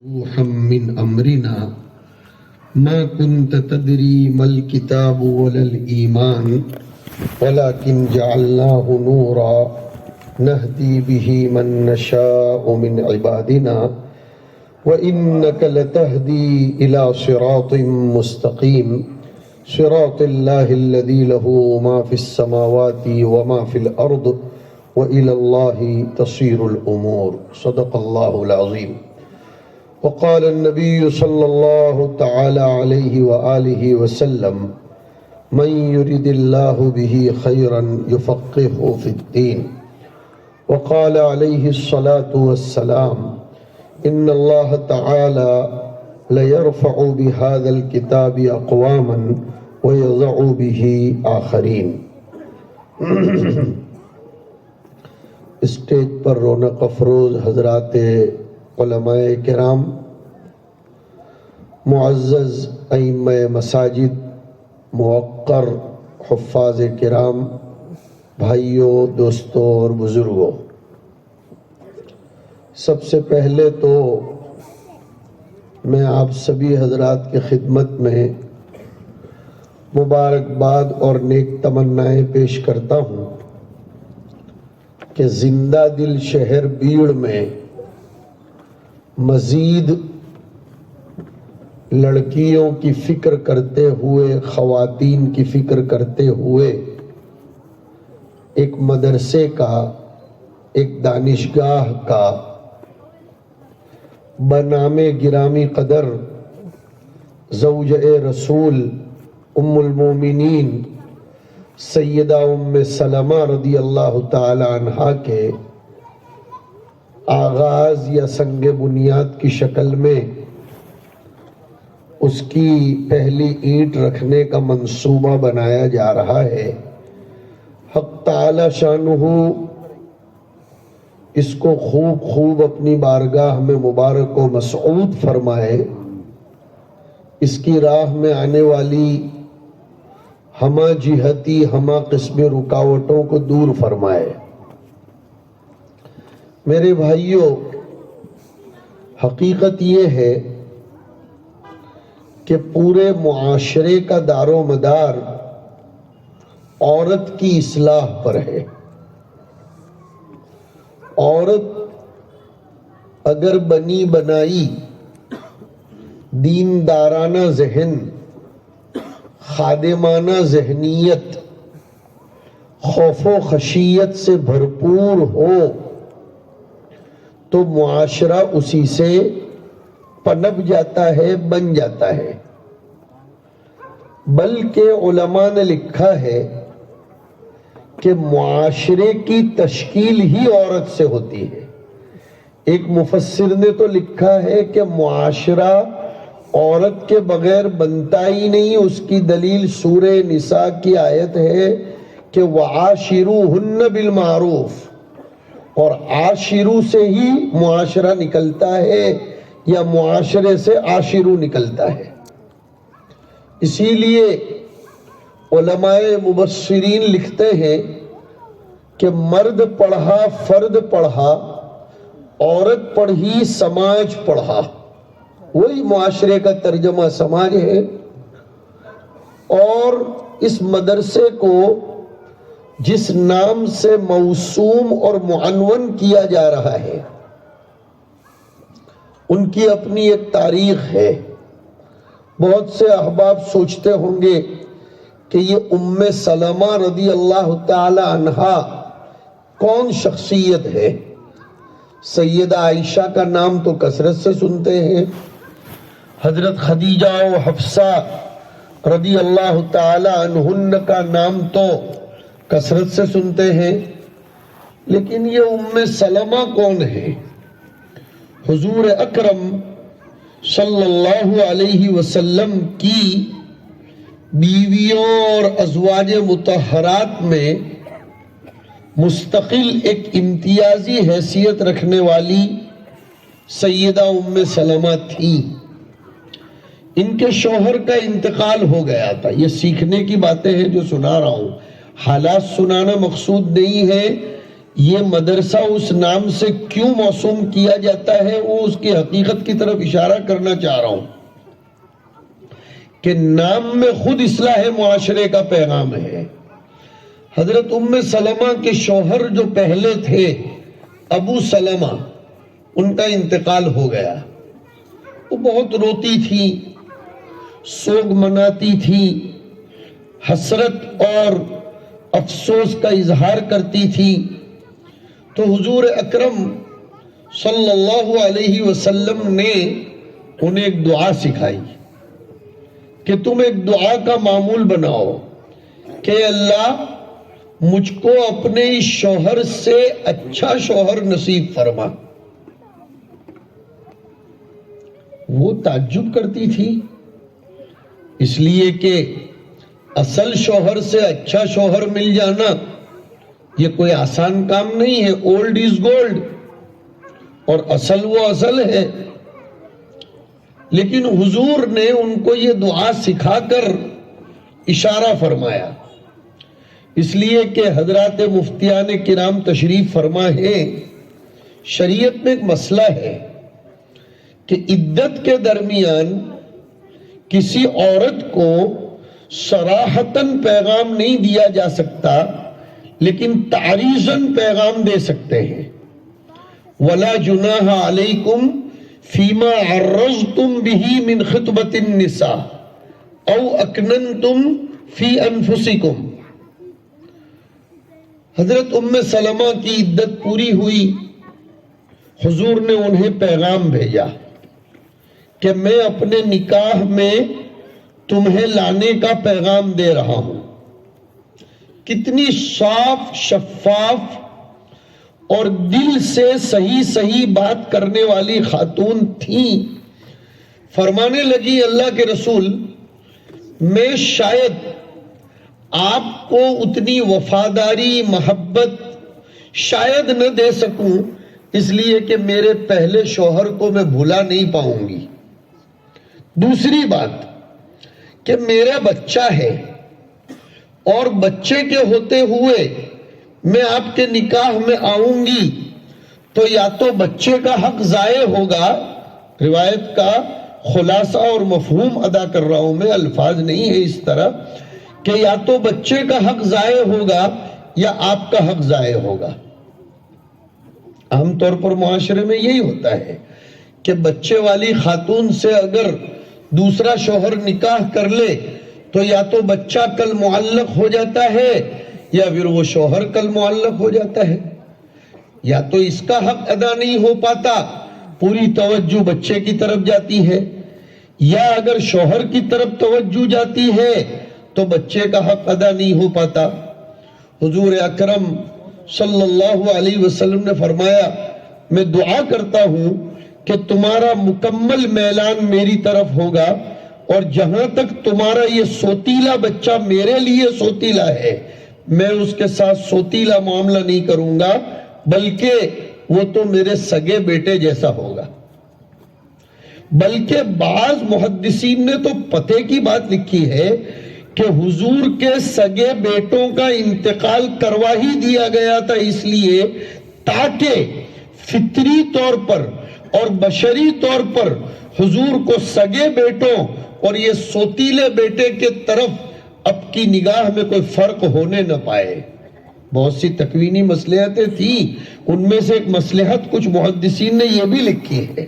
روحا من أمرنا ما كنت تدري ما الكتاب ولا الإيمان ولكن جعلناه نورا نهدي به من نشاء من عبادنا وإنك لتهدي إلى صراط مستقيم صراط الله الذي له ما في السماوات وما في الأرض وإلى الله تصير الأمور. صدق الله العظيم. وقال النبي صلى الله تعالى عليه وآله وسلم من يرد الله به خيرا يفقهه في الدين. وقال عليه الصلاة والسلام إن الله تعالى ليرفع بهذا الكتاب أقواما ويضع به آخرين. اسٹیج پر رونق افروز حضرات علماء کرام، معزز ائمہ مساجد، موقر حفاظ کرام، بھائیوں، دوستوں اور بزرگوں، سب سے پہلے تو میں آپ سبھی حضرات کی خدمت میں مبارکباد اور نیک تمنائیں پیش کرتا ہوں کہ زندہ دل شہر بیڑ میں مزید لڑکیوں کی فکر کرتے ہوئے، خواتین کی فکر کرتے ہوئے ایک مدرسے کا، ایک دانشگاہ کا بنام گرامی قدر زوجہ رسول ام المومنین سیدہ ام سلمہ رضی اللہ تعالی عنہا کے آغاز یا سنگ بنیاد کی شکل میں اس کی پہلی اینٹ رکھنے کا منصوبہ بنایا جا رہا ہے. حق تعالی شانہ اس کو خوب اپنی بارگاہ میں مبارک و مسعود فرمائے، اس کی راہ میں آنے والی ہمہ جہتی ہمہ قسم رکاوٹوں کو دور فرمائے. میرے بھائیوں، حقیقت یہ ہے کہ پورے معاشرے کا دار و مدار عورت کی اصلاح پر ہے. عورت اگر بنی بنائی، دیندارانہ ذہن، خادمانہ ذہنیت، خوف و خشیت سے بھرپور ہو تو معاشرہ اسی سے پنپ جاتا ہے، بن جاتا ہے. بلکہ علماء نے لکھا ہے کہ معاشرے کی تشکیل ہی عورت سے ہوتی ہے. ایک مفسر نے تو لکھا ہے کہ معاشرہ عورت کے بغیر بنتا ہی نہیں. اس کی دلیل سورہ نساء کی آیت ہے کہ وَعَاشِرُوهُنَّ بِالْمَعْرُوفِ، اور عاشرو سے ہی معاشرہ نکلتا ہے یا معاشرے سے عاشرو نکلتا ہے. اسی لیے علماء مبصرین لکھتے ہیں کہ مرد پڑھا فرد پڑھا، عورت پڑھی سماج پڑھا. وہی معاشرے کا ترجمہ سماج ہے. اور اس مدرسے کو جس نام سے موسوم اور معنون کیا جا رہا ہے، ان کی اپنی ایک تاریخ ہے. بہت سے احباب سوچتے ہوں گے کہ یہ ام سلمہ رضی اللہ تعالی عنہا کون شخصیت ہے؟ سیدہ عائشہ کا نام تو کثرت سے سنتے ہیں، حضرت خدیجہ و حفصہ رضی اللہ تعالی عنہن کا نام تو کثرت سے سنتے ہیں، لیکن یہ ام سلمہ کون ہے؟ حضور اکرم صلی اللہ علیہ وسلم کی بیویوں اور ازواج مطہرات میں مستقل ایک امتیازی حیثیت رکھنے والی سیدہ ام سلمہ تھی. ان کے شوہر کا انتقال ہو گیا تھا. یہ سیکھنے کی باتیں ہیں جو سنا رہا ہوں، حالات سنانا مقصود نہیں ہے. یہ مدرسہ اس نام سے کیوں موسوم کیا جاتا ہے وہ اس کی حقیقت کی طرف اشارہ کرنا چاہ رہا ہوں کہ نام میں خود اصلاح معاشرے کا پیغام ہے. حضرت ام سلمہ کے شوہر جو پہلے تھے ابو سلمہ، ان کا انتقال ہو گیا. وہ بہت روتی تھی، سوگ مناتی تھی، حسرت اور افسوس کا اظہار کرتی تھی. تو حضور اکرم صلی اللہ علیہ وسلم نے انہیں ایک دعا سکھائی کہ تم ایک دعا کا معمول بناؤ کہ اللہ مجھ کو اپنے اس شوہر سے اچھا شوہر نصیب فرما. وہ تعجب کرتی تھی اس لیے کہ اصل شوہر سے اچھا شوہر مل جانا یہ کوئی آسان کام نہیں ہے. اولڈ از گولڈ، اور اصل وہ اصل ہے. لیکن حضور نے ان کو یہ دعا سکھا کر اشارہ فرمایا، اس لیے کہ حضرات مفتیان کرام تشریف فرما ہے. شریعت میں ایک مسئلہ ہے کہ عدت کے درمیان کسی عورت کو صراحتاً پیغام نہیں دیا جا سکتا، لیکن تعریضاً پیغام دے سکتے ہیں. وَلَا جُنَاحَ عَلَيْكُمْ فِيمَا عَرَّضْتُمْ بِهِ مِنْ خِطْبَةِ النِّسَاءِ أَوْ أَكْنَنْتُمْ فِي أَنفُسِكُمْ. حضرت ام سلمہ کی عدت پوری ہوئی. حضور نے انہیں پیغام بھیجا کہ میں اپنے نکاح میں تمہیں لانے کا پیغام دے رہا ہوں. کتنی صاف شفاف اور دل سے صحیح بات کرنے والی خاتون تھیں. فرمانے لگی اللہ کے رسول، میں شاید آپ کو اتنی وفاداری محبت شاید نہ دے سکوں، اس لیے کہ میرے پہلے شوہر کو میں بھلا نہیں پاؤں گی. دوسری بات کہ میرا بچہ ہے اور بچے کے ہوتے ہوئے میں آپ کے نکاح میں آؤں گی تو یا تو بچے کا حق ضائع ہوگا. روایت کا خلاصہ اور مفہوم ادا کر رہا ہوں میں، الفاظ نہیں ہے اس طرح کہ یا تو بچے کا حق ضائع ہوگا یا آپ کا حق ضائع ہوگا. عام طور پر معاشرے میں یہی ہوتا ہے کہ بچے والی خاتون سے اگر دوسرا شوہر نکاح کر لے تو یا تو بچہ کل معلق ہو جاتا ہے یا پھر وہ شوہر کل معلق ہو جاتا ہے. یا تو اس کا حق ادا نہیں ہو پاتا، پوری توجہ بچے کی طرف جاتی ہے، یا اگر شوہر کی طرف توجہ جاتی ہے تو بچے کا حق ادا نہیں ہو پاتا. حضور اکرم صلی اللہ علیہ وسلم نے فرمایا میں دعا کرتا ہوں کہ تمہارا مکمل میلان میری طرف ہوگا، اور جہاں تک تمہارا یہ سوتیلا بچہ میرے لیے سوتیلا ہے میں اس کے ساتھ سوتیلا معاملہ نہیں کروں گا، بلکہ وہ تو میرے سگے بیٹے جیسا ہوگا. بلکہ بعض محدثین نے تو پتے کی بات لکھی ہے کہ حضور کے سگے بیٹوں کا انتقال کروا ہی دیا گیا تھا اس لیے تاکہ فطری طور پر اور بشری طور پر حضور کو سگے بیٹوں اور یہ سوتیلے بیٹے کے طرف اب کی نگاہ میں کوئی فرق ہونے نہ پائے. بہت سی تکوینی مصلحتیں تھیں، ان میں سے ایک مصلحت کچھ محدثین نے یہ بھی لکھی ہے.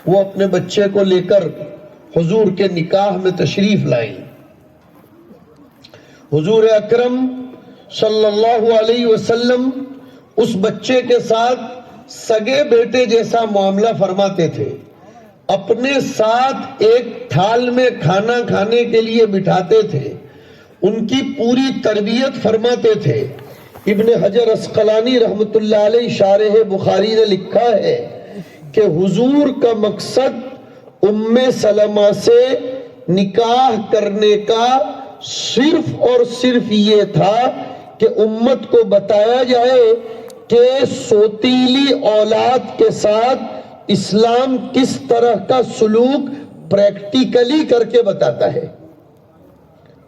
وہ اپنے بچے کو لے کر حضور کے نکاح میں تشریف لائیں. حضور اکرم صلی اللہ علیہ وسلم اس بچے کے ساتھ سگے بیٹے جیسا معاملہ فرماتے تھے. اپنے ساتھ ایک تھال میں کھانا کھانے کے لیے بٹھاتے تھے، ان کی پوری تربیت فرماتے تھے. ابن حجر عسقلانی رحمت اللہ علیہ شارح بخاری نے لکھا ہے کہ حضور کا مقصد ام سلمہ سے نکاح کرنے کا صرف اور صرف یہ تھا کہ امت کو بتایا جائے کہ سوتیلی اولاد کے ساتھ اسلام کس طرح کا سلوک پریکٹیکلی کر کے بتاتا ہے.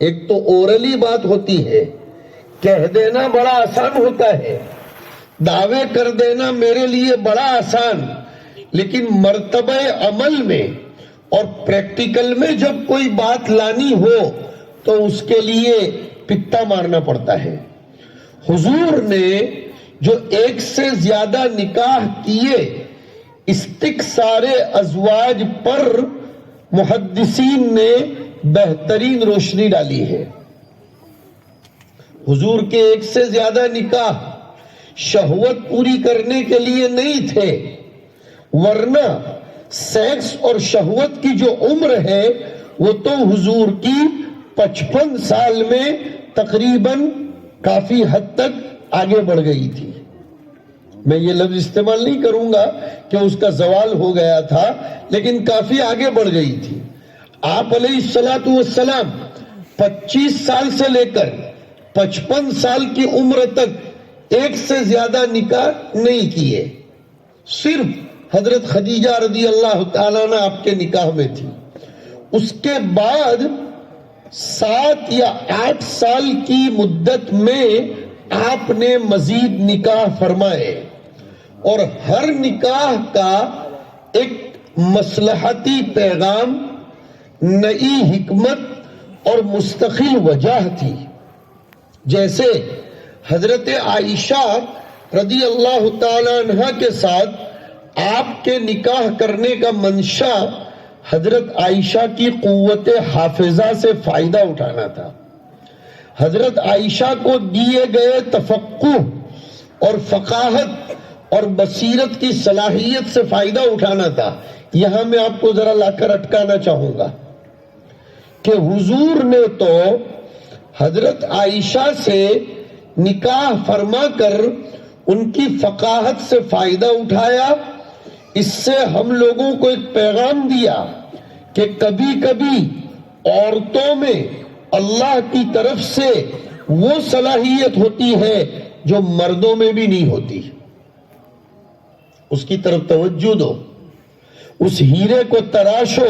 ایک تو اورلی بات ہوتی ہے، کہہ دینا بڑا آسان ہوتا ہے، دعوے کر دینا میرے لیے بڑا آسان، لیکن مرتبہ عمل میں اور پریکٹیکل میں جب کوئی بات لانی ہو تو اس کے لیے پتا مارنا پڑتا ہے۔ حضور نے جو ایک سے زیادہ نکاح کیے، استقصار ازواج پر محدثین نے بہترین روشنی ڈالی ہے۔ حضور کے ایک سے زیادہ نکاح شہوت پوری کرنے کے لیے نہیں تھے، ورنہ سیکس اور شہوت کی جو عمر ہے وہ تو حضور کی 55 سال میں تقریباً کافی حد تک آگے بڑھ گئی تھی۔ میں یہ لفظ استعمال نہیں کروں گا کہ اس کا زوال ہو گیا تھا، لیکن کافی آگے بڑھ گئی تھی۔ آپ علیہ الصلوۃ والسلام 25 سال سے لے کر 55 سال کی عمر تک ایک سے زیادہ نکاح نہیں کیے، صرف حضرت خدیجہ رضی اللہ تعالیٰ عنہ آپ کے نکاح میں تھی۔ اس کے بعد 7 یا 8 سال کی مدت میں آپ نے مزید نکاح فرمائے، اور ہر نکاح کا ایک مصلحتی پیغام، نئی حکمت اور مستقل وجہ تھی۔ جیسے حضرت عائشہ رضی اللہ تعالی عنہ کے ساتھ آپ کے نکاح کرنے کا منشا حضرت عائشہ کی قوت حافظہ سے فائدہ اٹھانا تھا، حضرت عائشہ کو دیے گئے تفقہ اور فقاہت اور بصیرت کی صلاحیت سے فائدہ اٹھانا تھا۔ یہاں میں آپ کو ذرا لا کر اٹکانا چاہوں گا کہ حضور نے تو حضرت عائشہ سے نکاح فرما کر ان کی فقاہت سے فائدہ اٹھایا۔ اس سے ہم لوگوں کو ایک پیغام دیا کہ کبھی کبھی عورتوں میں اللہ کی طرف سے وہ صلاحیت ہوتی ہے جو مردوں میں بھی نہیں ہوتی۔ اس کی طرف توجہ دو، اس ہیرے کو تراشو،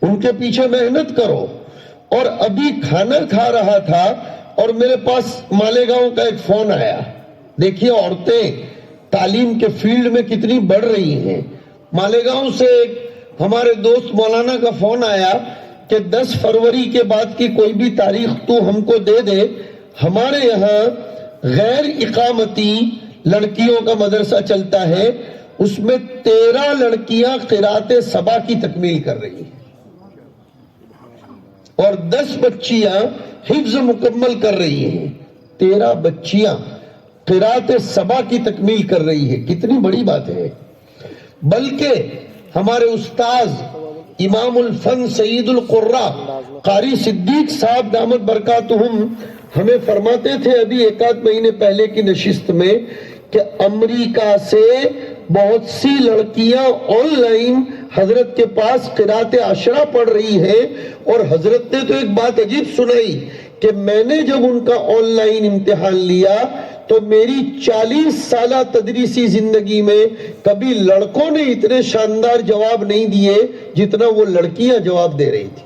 ان کے پیچھے محنت کرو۔ اور ابھی کھانا کھا رہا تھا اور میرے پاس مالیگاؤں کا ایک فون آیا۔ دیکھیے عورتیں تعلیم کے فیلڈ میں کتنی بڑھ رہی ہیں۔ مالیگاؤں سے ایک ہمارے دوست مولانا کا فون آیا کہ 10 فروری کے بعد کی کوئی بھی تاریخ تو ہم کو دے دے، ہمارے یہاں غیر اقامتی لڑکیوں کا مدرسہ چلتا ہے، اس میں 13 لڑکیاں قرات سبا کی تکمیل کر رہی ہیں اور 10 بچیاں حفظ مکمل کر رہی ہیں۔ 13 بچیاں قرات سبا کی تکمیل کر رہی ہے، کتنی بڑی بات ہے۔ بلکہ ہمارے استاذ امام الفن سید القراء قاری صدیق صاحب دامت برکاتہم ہمیں فرماتے تھے ابھی 1 مہینے پہلے کی نشست میں کہ امریکہ سے بہت سی لڑکیاں آن لائن حضرت کے پاس قرات عشرہ پڑھ رہی ہیں، اور حضرت نے تو ایک بات عجیب سنائی کہ میں نے جب ان کا آن لائن امتحان لیا تو میری 40 سالہ تدریسی زندگی میں کبھی لڑکوں نے اتنے شاندار جواب نہیں دیے جتنا وہ لڑکیاں جواب دے رہی تھی۔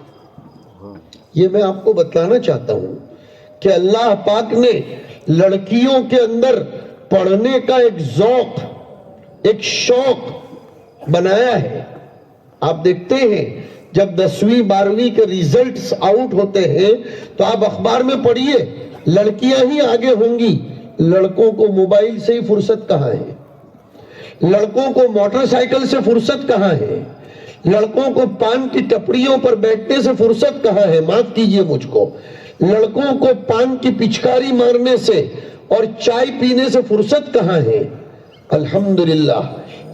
یہ میں آپ کو بتلانا چاہتا ہوں کہ اللہ پاک نے لڑکیوں کے اندر پڑھنے کا ایک ذوق، ایک شوق بنایا ہے۔ آپ دیکھتے ہیں جب 10ویں 12ویں کے ریزلٹس آؤٹ ہوتے ہیں تو آپ اخبار میں پڑھیے لڑکیاں ہی آگے ہوں گی، لڑکوں کو موبائل سے ہی فرصت کہاں ہے، لڑکوں کو موٹر سائیکل سے فرصت کہاں ہے، لڑکوں کو پان کی ٹپڑیوں پر بیٹھنے سے فرصت کہاں ہے، معاف کیجئے مجھ کو، لڑکوں کو پان کی پچکاری مارنے سے اور چائے پینے سے فرصت کہاں ہے۔ الحمدللہ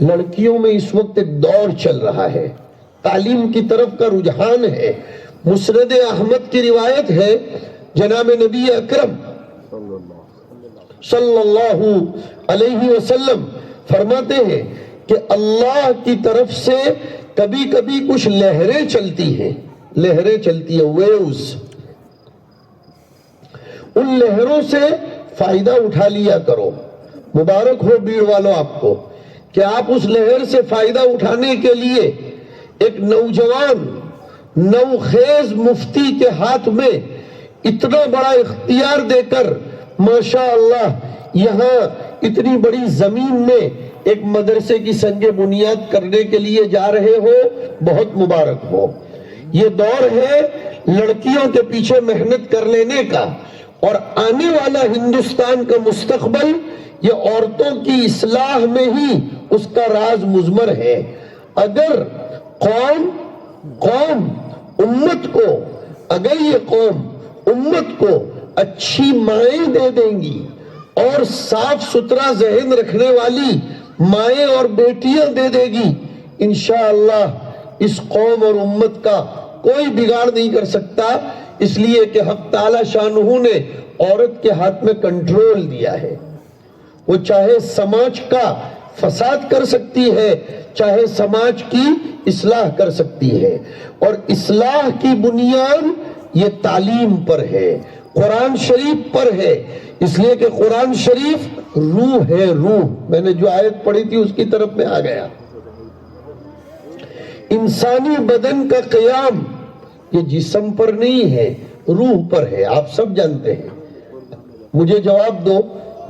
لڑکیوں میں اس وقت ایک دور چل رہا ہے، تعلیم کی طرف کا رجحان ہے۔ مسند احمد کی روایت ہے، جناب نبی اکرم صلی اللہ علیہ وسلم فرماتے ہیں کہ اللہ کی طرف سے کبھی کبھی کچھ لہریں چلتی ہیں، لہریں چلتی ہیں، ویوز، ان لہروں سے فائدہ اٹھا لیا کرو۔ مبارک ہو بھیڑ والوں آپ کو کہ آپ اس لہر سے فائدہ اٹھانے کے لیے ایک نوجوان نوخیز مفتی کے ہاتھ میں اتنا بڑا اختیار دے کر ماشاءاللہ یہاں اتنی بڑی زمین میں ایک مدرسے کی سنگ بنیاد کرنے کے لیے جا رہے ہو، بہت مبارک ہو۔ یہ دور ہے لڑکیوں کے پیچھے محنت کر لینے کا، اور آنے والا ہندوستان کا مستقبل یہ عورتوں کی اصلاح میں ہی اس کا راز مضمر ہے۔ اگر امت کو، اگر یہ قوم امت کو اچھی مائیں دے دیں گی اور صاف ستھرا ذہن رکھنے والی مائیں اور بیٹیاں دے دے گی، انشاءاللہ اس قوم اور امت کا کوئی بگاڑ نہیں کر سکتا، اس لیے کہ حق تعالی شانہ نے عورت کے ہاتھ میں کنٹرول دیا ہے۔ وہ چاہے سماج کا فساد کر سکتی ہے، چاہے سماج کی اصلاح کر سکتی ہے، اور اصلاح کی بنیاد یہ تعلیم پر ہے، قرآن شریف پر ہے، اس لیے کہ قرآن شریف روح ہے، روح۔ میں نے جو آیت پڑھی تھی اس کی طرف میں آ گیا۔ انسانی بدن کا قیام یہ جسم پر نہیں ہے، روح پر ہے، آپ سب جانتے ہیں۔ مجھے جواب دو،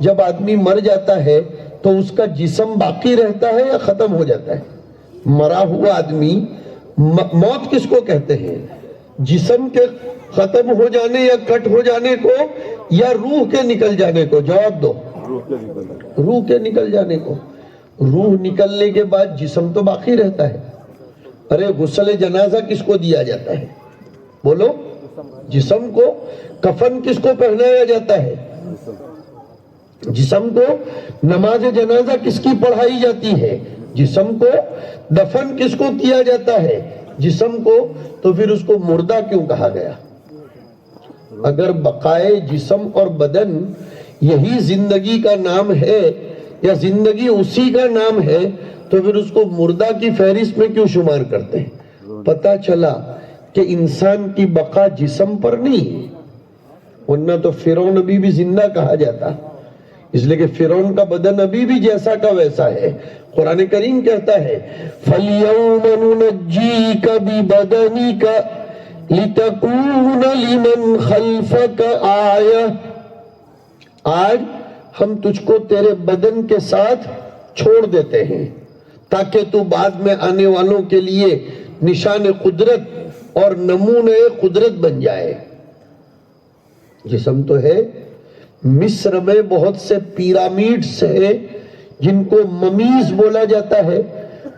جب آدمی مر جاتا ہے تو اس کا جسم باقی رہتا ہے یا ختم ہو جاتا ہے؟ مرا ہوا آدمی، موت کس کو کہتے ہیں؟ جسم کے ختم ہو جانے یا کٹ ہو جانے کو، یا روح کے نکل جانے کو؟ جواب دو۔ روح کے نکل جانے کو۔ روح نکلنے کے بعد جسم تو باقی رہتا ہے۔ ارے غسل جنازہ کس کو دیا جاتا ہے؟ بولو، جسم کو۔ کفن کس کو پہنایا جاتا ہے؟ جسم کو۔ نماز جنازہ کس کی پڑھائی جاتی ہے؟ جسم کو۔ دفن کس کو کیا جاتا ہے؟ جسم کو۔ تو پھر اس کو مردہ کیوں کہا گیا؟ اگر بقائے جسم اور بدن یہی زندگی کا نام ہے، یا زندگی اسی کا نام ہے، تو پھر اس کو مردہ کی فہرست میں کیوں شمار کرتے ہیں؟ پتہ چلا کہ انسان کی بقا جسم پر نہیں ہے، ورنہ تو فرعون ابھی بھی زندہ کہا جاتا، اس لیے کہ فرعون کا بدن ابھی بھی جیسا کا ویسا ہے۔ قرآن کریم کہتا ہے فَالْيَوْمَ نُنَجِّيكَ بِبَدَنِكَ لِتَكُونَ لِمَنْ خَلْفَكَ آیَةً، آج ہم تجھ کو تیرے بدن کے ساتھ چھوڑ دیتے ہیں تاکہ تو بعد میں آنے والوں کے لیے نشان قدرت اور نمونہ قدرت بن جائے۔ جسم تو ہے۔ مصر میں بہت سے پیرامڈز ہیں جن کو ممیز بولا جاتا ہے،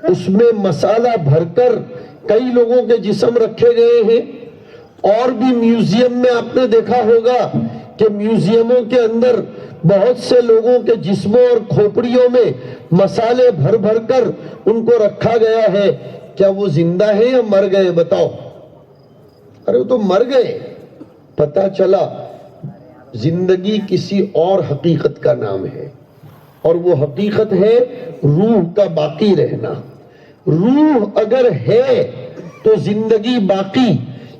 اس میں مسالہ بھر کر کئی لوگوں کے جسم رکھے گئے ہیں۔ اور بھی میوزیم میں آپ نے دیکھا ہوگا کہ میوزیموں کے اندر بہت سے لوگوں کے جسموں اور کھوپڑیوں میں مسالے بھر بھر کر ان کو رکھا گیا ہے۔ کیا وہ زندہ ہیں یا مر گئے؟ بتاؤ۔ ارے وہ تو مر گئے۔ پتہ چلا زندگی کسی اور حقیقت کا نام ہے، اور وہ حقیقت ہے روح کا باقی رہنا۔ روح اگر ہے تو زندگی باقی،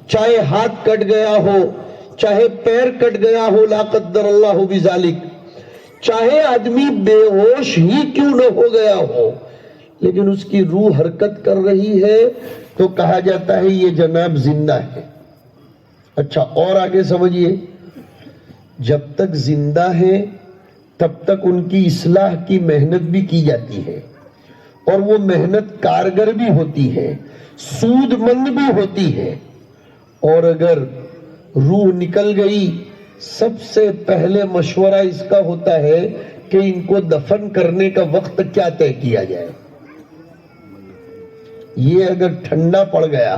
چاہے ہاتھ کٹ گیا ہو، چاہے پیر کٹ گیا ہو، لا قدر اللہ بذالک، چاہے آدمی بے ہوش ہی کیوں نہ ہو گیا ہو، لیکن اس کی روح حرکت کر رہی ہے تو کہا جاتا ہے یہ جناب زندہ ہے۔ اچھا، اور آگے سمجھیے، جب تک زندہ ہے تب تک ان کی اصلاح کی محنت بھی کی جاتی ہے، اور وہ محنت کارگر بھی ہوتی ہے، سود مند بھی ہوتی ہے۔ اور اگر روح نکل گئی، سب سے پہلے مشورہ اس کا ہوتا ہے کہ ان کو دفن کرنے کا وقت کیا طے کیا جائے۔ یہ اگر ٹھنڈا پڑ گیا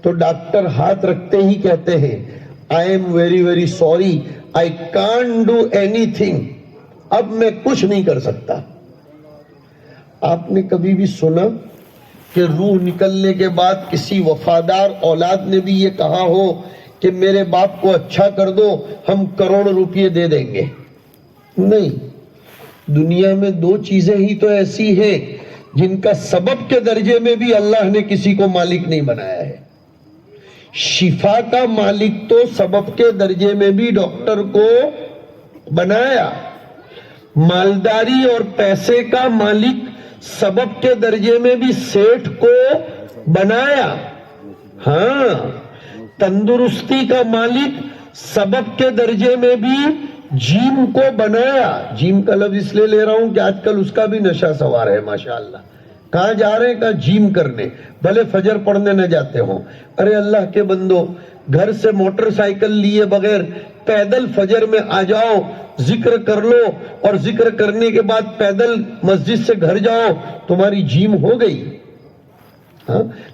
تو ڈاکٹر ہاتھ رکھتے ہی کہتے ہیں I am very very sorry, I can't do anything، اب میں کچھ نہیں کر سکتا۔ آپ نے کبھی بھی سنا کہ روح نکلنے کے بعد کسی وفادار اولاد نے بھی یہ کہا ہو کہ میرے باپ کو اچھا کر دو، ہم کروڑ روپے دے دیں گے؟ نہیں۔ دنیا میں دو چیزیں ہی تو ایسی ہیں جن کا سبب کے درجے میں بھی اللہ نے کسی کو مالک نہیں بنایا ہے۔ شفا کا مالک تو سبب کے درجے میں بھی ڈاکٹر کو بنایا، مالداری اور پیسے کا مالک سبب کے درجے میں بھی سیٹھ کو بنایا، ہاں، تندرستی کا مالک سبب کے درجے میں بھی جیم کو بنایا. جیم کا لفظ اس لیے لے رہا ہوں کہ آج کل اس کا بھی نشہ سوار ہے ماشاءاللہ. کہاں جا رہے ہیں؟ کہاں جیم کرنے، بھلے فجر پڑھنے نہ جاتے ہوں. ارے اللہ کے بندو، گھر سے موٹر سائیکل لیے بغیر پیدل فجر میں آ جاؤ، ذکر کر لو، اور ذکر کرنے کے بعد پیدل مسجد سے گھر جاؤ، تمہاری جیم ہو گئی.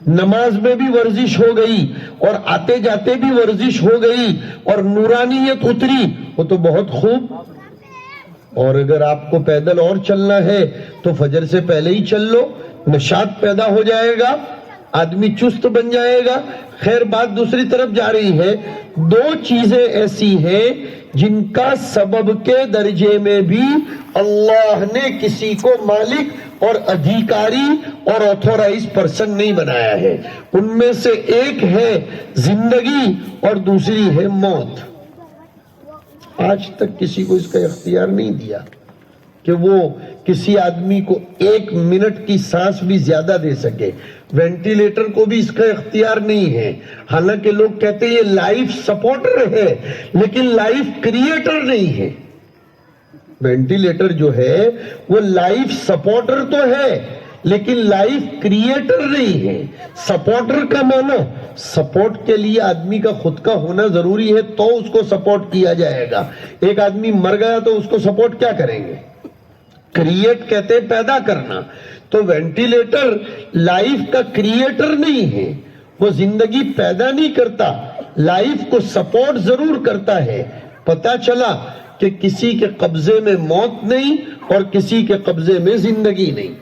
نماز میں بھی ورزش ہو گئی اور آتے جاتے بھی ورزش ہو گئی اور نورانیت اتری، وہ تو بہت خوب. اور اگر آپ کو پیدل اور چلنا ہے تو فجر سے پہلے ہی چل لو، نشاط پیدا ہو جائے گا، آدمی چست بن جائے گا. خیر، بات دوسری طرف جا رہی ہے. دو چیزیں ایسی ہیں جن کا سبب کے درجے میں بھی اللہ نے کسی کو مالک اور ادھیکاری اور آتھورائز پرسن نہیں بنایا ہے. ان میں سے ایک ہے زندگی اور دوسری ہے موت. آج تک کسی کو اس کا اختیار نہیں دیا کہ وہ کسی آدمی کو 1 منٹ کی سانس بھی زیادہ دے سکے. وینٹیلیٹر کو بھی اس کا اختیار نہیں ہے. حالانکہ لوگ کہتے ہیں یہ لائف سپورٹر ہے، لیکن لائف کریٹر نہیں ہے. وینٹیلیٹر جو ہے وہ لائف سپورٹر تو ہے لیکن لائف کریٹر نہیں ہے. سپورٹر کا معنی سپورٹ کے لیے آدمی کا خود کا ہونا ضروری ہے تو اس کو سپورٹ کیا جائے گا. ایک آدمی مر گیا تو اس کو سپورٹ کیا کریں گے؟ کریٹ کہتے ہیں پیدا کرنا. تو وینٹیلیٹر لائف کا کریٹر نہیں ہے، وہ زندگی پیدا نہیں کرتا، لائف کو سپورٹ ضرور کرتا ہے. پتا چلا کہ کسی کے قبضے میں موت نہیں اور کسی کے قبضے میں زندگی نہیں.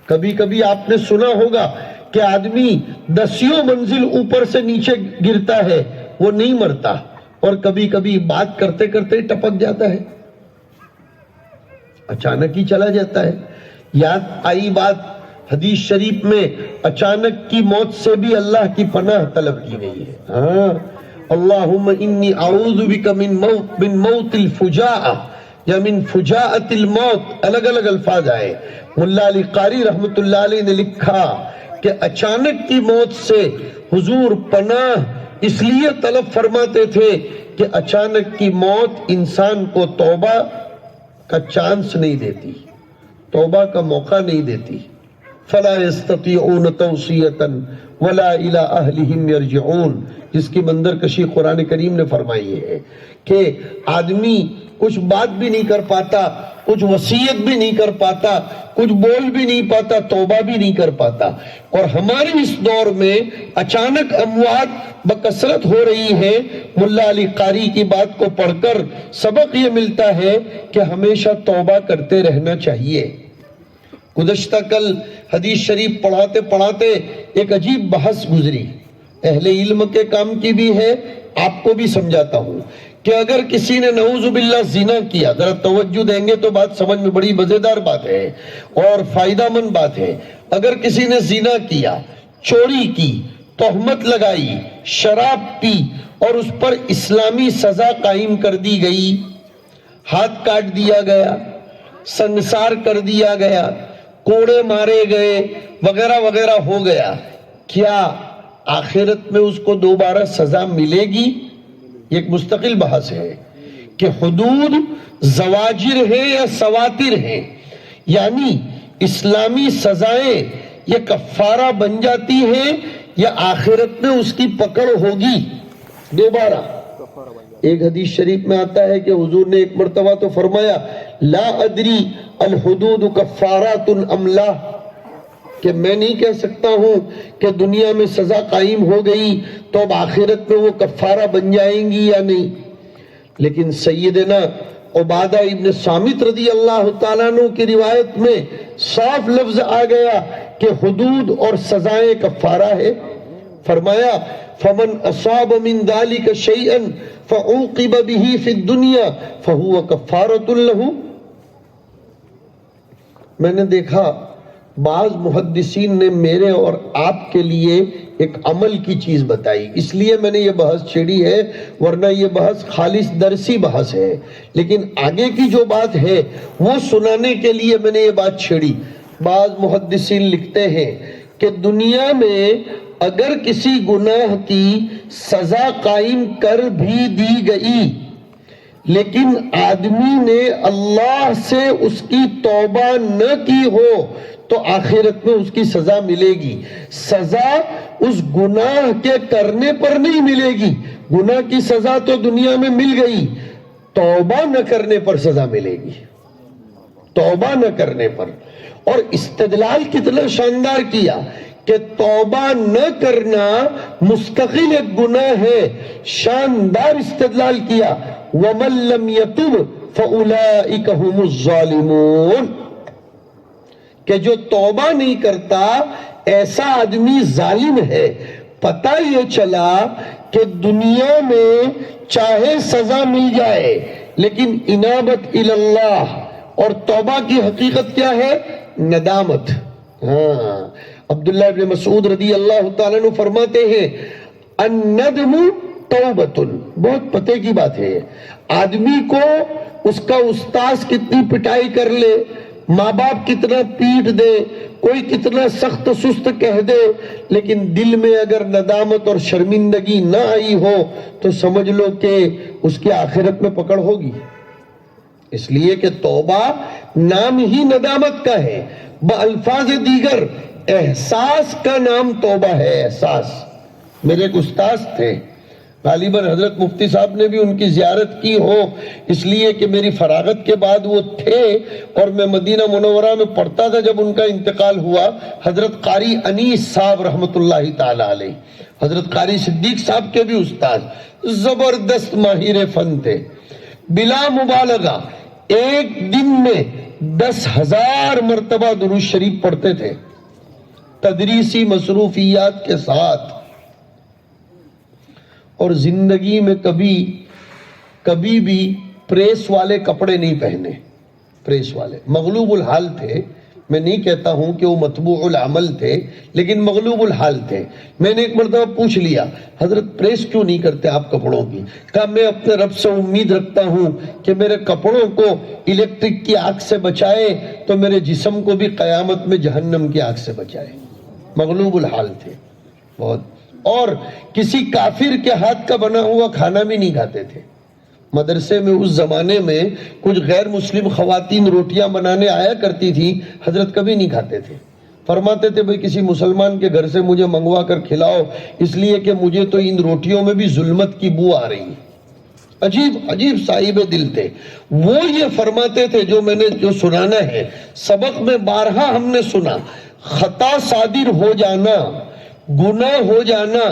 کبھی کبھی آپ نے سنا ہوگا کہ آدمی 10 منزل اوپر سے نیچے گرتا ہے، وہ نہیں مرتا، اور کبھی کبھی بات کرتے کرتے ٹپک جاتا ہے، اچانک ہی چلا جاتا ہے. یاد آئی بات، حدیث شریف میں اچانک کی موت سے بھی اللہ کی پناہ طلب کی گئی ہے. ہاں، اللہم انی اعوذ بک من موت الفجاء یا من فجاءت الموت، الگ الگ الفاظ آئے. ملا علی قاری رحمت اللہ علیہ نے لکھا کہ اچانک کی موت سے حضور پناہ اس لیے طلب فرماتے تھے کہ اچانک کی موت انسان کو توبہ کا چانس نہیں دیتی، توبہ کا موقع نہیں دیتی. فلا يستطيعون توصیة ولا الى اہلہم یرجعون، جس کی منظر کشی قرآن کریم نے فرمائی ہے کہ آدمی کچھ بات بھی نہیں کر پاتا، کچھ وصیت بھی نہیں کر پاتا، کچھ بول بھی نہیں پاتا، توبہ بھی نہیں کر پاتا. اور ہمارے اس دور میں اچانک اموات بکثرت ہو رہی ہے. ملا علی قاری کی بات کو پڑھ کر سبق یہ ملتا ہے کہ ہمیشہ توبہ کرتے رہنا چاہیے. گزشتہ کل حدیث شریف پڑھاتے پڑھاتے ایک عجیب بحث گزری، اہل علم کے کام کی بھی ہے، آپ کو بھی سمجھاتا ہوں کہ اگر کسی نے نعوذ باللہ زنا کیا، ذرا توجہ دیں گے تو بات سمجھ میں بڑی مزیدار بات ہے اور فائدہ مند بات ہے. اگر کسی نے زنا کیا، چوری کی، تہمت لگائی، شراب پی اور اس پر اسلامی سزا قائم کر دی گئی، ہاتھ کاٹ دیا گیا، سنسار کر دیا گیا، کوڑے مارے گئے وغیرہ وغیرہ ہو گیا، کیا آخرت میں اس کو دوبارہ سزا ملے گی؟ یہ ایک مستقل بحث ہے کہ حدود زواجر ہیں یا سواتر ہیں، یعنی اسلامی سزائیں یہ کفارہ بن جاتی ہیں یا آخرت میں اس کی پکڑ ہوگی دوبارہ. ایک حدیث شریف میں آتا ہے کہ حضور نے ایک مرتبہ تو فرمایا لا ادری الحدود کفارات ام لا، کہ میں نہیں کہہ سکتا ہوں کہ دنیا میں سزا قائم ہو گئی تو اب آخرت میں وہ کفارہ بن جائیں گی یا نہیں. لیکن سیدنا عبادہ ابن صامت رضی اللہ تعالیٰ عنہ کی روایت میں صاف لفظ آ گیا کہ حدود اور سزائیں کفارہ ہے. فرمایا فمن اصاب من ذلك شيئا فعوقب به في الدنيا فهو كفارة له. میں نے دیکھا بعض محدثین نے میرے اور آپ کے لیے ایک عمل کی چیز بتائی، اس لیے میں نے یہ بحث چھیڑی ہے، ورنہ یہ بحث خالص درسی بحث ہے. لیکن آگے کی جو بات ہے وہ سنانے کے لیے میں نے یہ بات چھیڑی. بعض محدثین لکھتے ہیں کہ دنیا میں اگر کسی گناہ کی سزا قائم کر بھی دی گئی لیکن آدمی نے اللہ سے اس کی توبہ نہ کی ہو تو آخرت میں اس کی سزا ملے گی. سزا اس گناہ کے کرنے پر نہیں ملے گی. گناہ کی سزا تو دنیا میں مل گئی، توبہ نہ کرنے پر سزا ملے گی. توبہ نہ کرنے پر. اور استدلال کتنا شاندار کیا کہ توبہ نہ کرنا مستقل ایک گناہ ہے. شاندار استدلال کیا، وَمَن لَّمْ يَتُبْ فَأُولَٰئِكَ هُمُ الظَّالِمُونَ، کہ جو توبہ نہیں کرتا ایسا آدمی ظالم ہے. پتہ یہ چلا کہ دنیا میں چاہے سزا مل جائے لیکن انابت اللہ اور توبہ کی حقیقت کیا ہے؟ ندامت. ہاں، عبداللہ ابن مسعود رضی اللہ تعالیٰ عنہ فرماتے ہیں الندم توبۃ. بہت پتے کی بات ہے. آدمی کو اس کا استاذ کتنی پٹائی کر لے، ماں باپ کتنا پیٹ دے، کوئی کتنا سخت سست کہہ دے، لیکن دل میں اگر ندامت اور شرمندگی نہ آئی ہو تو سمجھ لو کہ اس کی آخرت میں پکڑ ہوگی. اس لیے کہ توبہ نام ہی ندامت کا ہے، بالفاظ دیگر احساس کا نام توبہ ہے. احساس. میرے ایک استاذ تھے، غالباً حضرت مفتی صاحب نے بھی ان کی زیارت کی ہو، اس لیے کہ میری فراغت کے بعد وہ تھے اور میں مدینہ منورہ میں پڑھتا تھا جب ان کا انتقال ہوا. حضرت قاری انیس صاحب رحمت اللہ تعالی علیہ، حضرت قاری صدیق صاحب کے بھی استاد، زبردست ماہر فن تھے. بلا مبالغہ ایک دن میں 10,000 مرتبہ درود شریف پڑھتے تھے تدریسی مصروفیات کے ساتھ. اور زندگی میں کبھی بھی پریس والے کپڑے نہیں پہنے. پریس والے مغلوب الحال تھے. میں نہیں کہتا ہوں کہ وہ مطبوع العمل تھے، لیکن مغلوب الحال تھے. میں نے ایک مرتبہ پوچھ لیا حضرت پریس کیوں نہیں کرتے آپ کپڑوں کی؟ کہا میں اپنے رب سے امید رکھتا ہوں کہ میرے کپڑوں کو الیکٹرک کی آگ سے بچائے تو میرے جسم کو بھی قیامت میں جہنم کی آگ سے بچائے. مغلوب الحال تھے بہت. اور کسی کافر کے ہاتھ کا بنا ہوا کھانا بھی نہیں کھاتے تھے. مدرسے میں اس زمانے میں کچھ غیر مسلم خواتین روٹیاں بنانے آیا کرتی تھی، حضرت کبھی نہیں کھاتے تھے. فرماتے تھے بھئی کسی مسلمان کے گھر سے مجھے منگوا کر کھلاؤ، اس لیے کہ مجھے تو ان روٹیوں میں بھی ظلمت کی بو آ رہی ہے. عجیب عجیب صاحب دل تھے. وہ یہ فرماتے تھے جو میں نے جو سنانا ہے، سبق میں بارہا ہم نے سنا. خطا صادر ہو جانا، گناہ ہو جانا،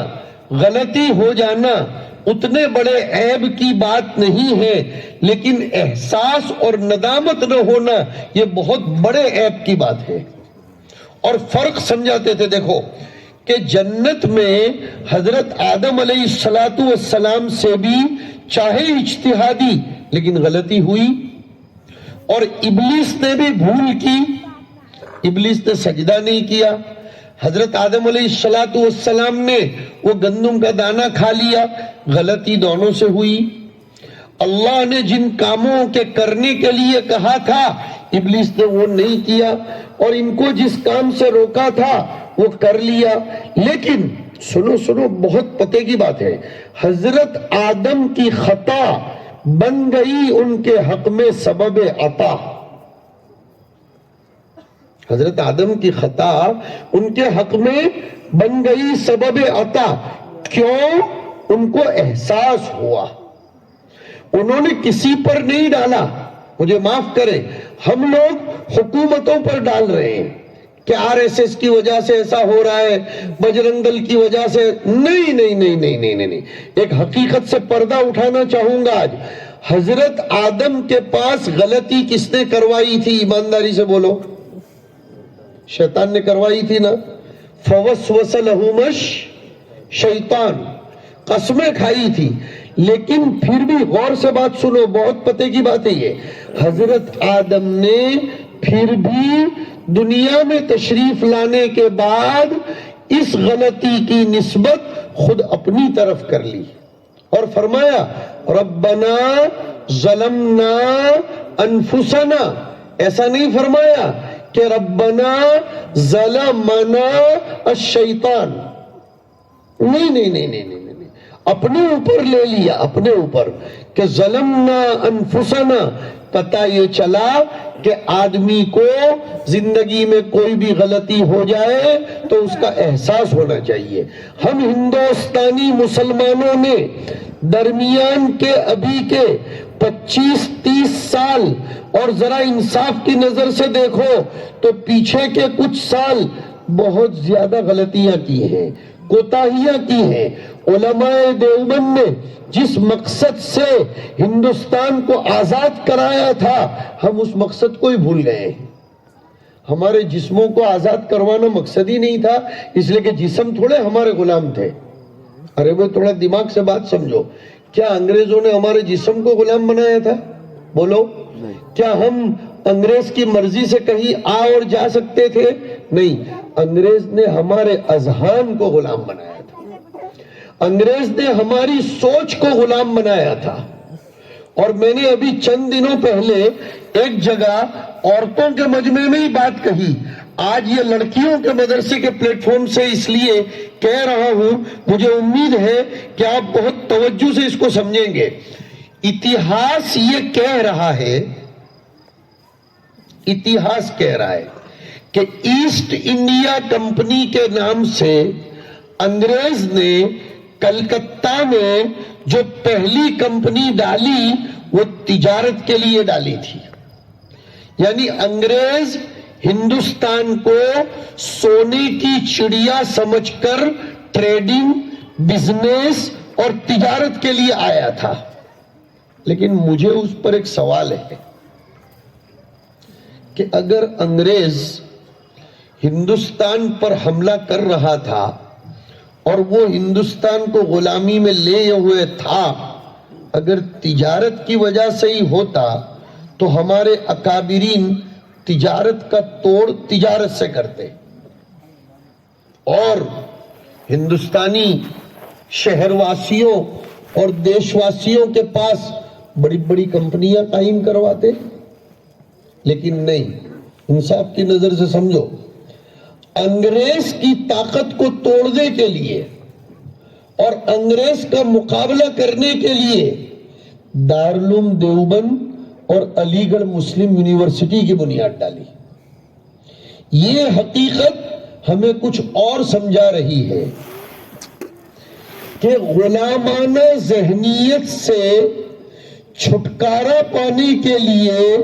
غلطی ہو جانا اتنے بڑے عیب کی بات نہیں ہے، لیکن احساس اور ندامت نہ ہونا یہ بہت بڑے عیب کی بات ہے. اور فرق سمجھاتے تھے. دیکھو کہ جنت میں حضرت آدم علیہ السلام سے بھی چاہے اجتہادی لیکن غلطی ہوئی، اور ابلیس نے بھی بھول کی، ابلیس نے سجدہ نہیں کیا. حضرت آدم علیہ السلام نے وہ گندم کا دانہ کھا لیا، غلطی دونوں سے ہوئی. اللہ نے جن کاموں کے کرنے کے لیے کہا تھا ابلیس نے وہ نہیں کیا، اور ان کو جس کام سے روکا تھا وہ کر لیا. لیکن سنو بہت پتے کی بات ہے، حضرت آدم کی خطا بن گئی ان کے حق میں سبب عطا. حضرت آدم کی خطا ان کے حق میں بن گئی سبب عطا. کیوں؟ ان کو احساس ہوا. انہوں نے کسی پر نہیں ڈالا. مجھے معاف کریں، ہم لوگ حکومتوں پر ڈال رہے ہیں کہ RSS کی وجہ سے ایسا ہو رہا ہے، بجرنگ دل کی وجہ سے. نہیں. ایک حقیقت سے پردہ اٹھانا چاہوں گا آج. حضرت آدم کے پاس غلطی کس نے کروائی تھی؟ ایمانداری سے بولو. شیطان نے کروائی تھی نا. فوسوس لہما الشیطان، قسمیں کھائی تھی. لیکن پھر بھی غور سے بات سنو، بہت پتے کی بات ہے یہ. حضرت آدم نے پھر بھی دنیا میں تشریف لانے کے بعد اس غلطی کی نسبت خود اپنی طرف کر لی اور فرمایا ربنا ظلمنا انفسنا. ایسا نہیں فرمایا کہ ربنا ظلمنا الشیطان. نہیں. اپنے اوپر لے لیا، اپنے اوپر کہ ظلمنا انفسنا. پتہ یہ چلا کہ آدمی کو زندگی میں کوئی بھی غلطی ہو جائے تو اس کا احساس ہونا چاہیے. ہم ہندوستانی مسلمانوں نے درمیان کے ابھی کے 25-30 سال، اور ذرا انصاف کی نظر سے دیکھو تو پیچھے کے کچھ سال بہت زیادہ غلطیاں کی ہیں، کوتاہیاں کی ہیں. علماء دیوبند نے جس مقصد سے ہندوستان کو آزاد کرایا تھا، ہم اس مقصد کو ہی بھول گئے. ہمارے جسموں کو آزاد کروانا مقصد ہی نہیں تھا، اس لیے کہ جسم تھوڑے ہمارے غلام تھے. ارے وہ تھوڑا دماغ سے بات سمجھو. کیا انگریزوں نے ہمارے جسم کو غلام بنایا تھا؟ بولو. کیا ہم انگریز کی مرضی سے کہیں آ اور جا سکتے تھے؟ نہیں. انگریز نے ہمارے اذہان کو غلام بنایا تھا. انگریز نے ہماری سوچ کو غلام بنایا تھا. اور میں نے ابھی چند دنوں پہلے ایک جگہ عورتوں کے مجمع میں ہی بات کہی. آج یہ لڑکیوں کے مدرسے کے پلیٹ فارم سے اس لیے کہہ رہا ہوں، مجھے امید ہے کہ آپ بہت توجہ سے اس کو سمجھیں گے. اتہاس یہ کہہ رہا ہے، اتہاس کہہ رہا ہے کہ ایسٹ انڈیا کمپنی کے نام سے انگریز نے کلکتہ میں جو پہلی کمپنی ڈالی وہ تجارت کے لیے ڈالی تھی. یعنی انگریز ہندوستان کو سونے کی چڑیا سمجھ کر ٹریڈنگ، بزنس اور تجارت کے لیے آیا تھا. لیکن مجھے اس پر ایک سوال ہے کہ اگر انگریز ہندوستان پر حملہ کر رہا تھا اور وہ ہندوستان کو غلامی میں لے ہوئے تھا، اگر تجارت کی وجہ سے ہی ہوتا تو ہمارے اکابرین تجارت کا توڑ تجارت سے کرتے اور ہندوستانی شہر واسیوں اور دیش واسیوں کے پاس بڑی بڑی کمپنیاں قائم کرواتے. لیکن نہیں. انصاف کی نظر سے سمجھو، انگریز کی طاقت کو توڑنے کے لیے اور انگریز کا مقابلہ کرنے کے لیے دارالعلوم دیوبند اور علی گڑھ مسلم یونیورسٹی کی بنیاد ڈالی. یہ حقیقت ہمیں کچھ اور سمجھا رہی ہے کہ غلامانہ ذہنیت سے چھٹکارا پانے کے لیے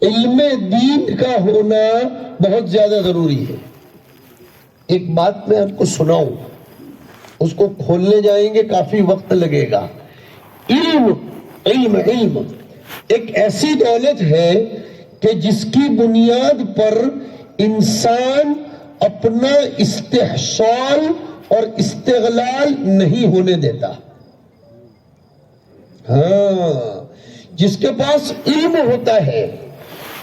علم دین کا ہونا بہت زیادہ ضروری ہے. ایک بات میں آپ کو سناؤں، اس کو کھولنے جائیں گے کافی وقت لگے گا. علم علم علم ایک ایسی دولت ہے کہ جس کی بنیاد پر انسان اپنا استحصال اور استغلال نہیں ہونے دیتا. ہاں، جس کے پاس علم ہوتا ہے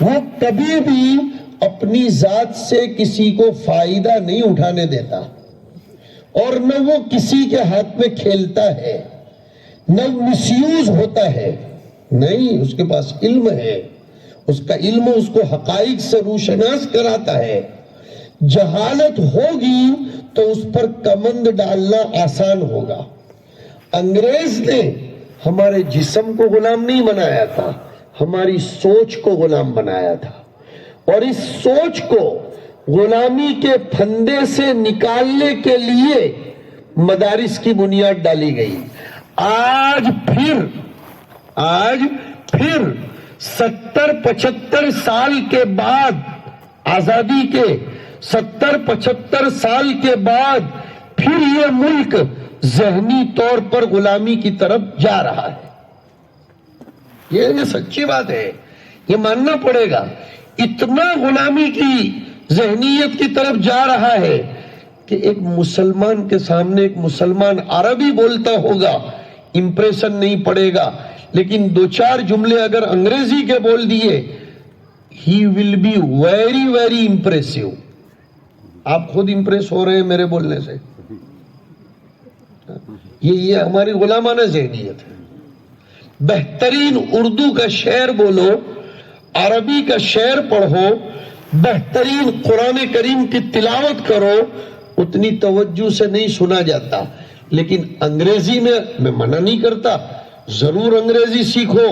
وہ کبھی بھی اپنی ذات سے کسی کو فائدہ نہیں اٹھانے دیتا، اور نہ وہ کسی کے ہاتھ میں کھیلتا ہے، نہ مس یوز ہوتا ہے. نہیں، اس کے پاس علم ہے. اس کا علم اس کو حقائق سے روشناس کراتا ہے. جہالت ہوگی تو اس پر کمند ڈالنا آسان ہوگا. انگریز نے ہمارے جسم کو غلام نہیں بنایا تھا، ہماری سوچ کو غلام بنایا تھا. اور اس سوچ کو غلامی کے پھندے سے نکالنے کے لیے مدارس کی بنیاد ڈالی گئی. آج پھر 70-75 سال کے بعد، آزادی کے 70-75 سال کے بعد پھر یہ ملک ذہنی طور پر غلامی کی طرف جا رہا ہے. یہ سچی بات ہے، یہ ماننا پڑے گا. اتنا غلامی کی ذہنیت کی طرف جا رہا ہے کہ ایک مسلمان کے سامنے ایک مسلمان عربی بولتا ہوگا امپریشن نہیں پڑے گا، لیکن 2-4 جملے اگر انگریزی کے بول دیے he will be very very impressive. آپ خود امپریس ہو رہے ہیں میرے بولنے سے. یہ ہماری غلامانہ ذہنیت ہے. بہترین اردو کا شعر بولو، عربی کا شعر پڑھو، بہترین قرآن کریم کی تلاوت کرو، اتنی توجہ سے نہیں سنا جاتا. لیکن انگریزی میں منع نہیں کرتا، ضرور انگریزی سیکھو،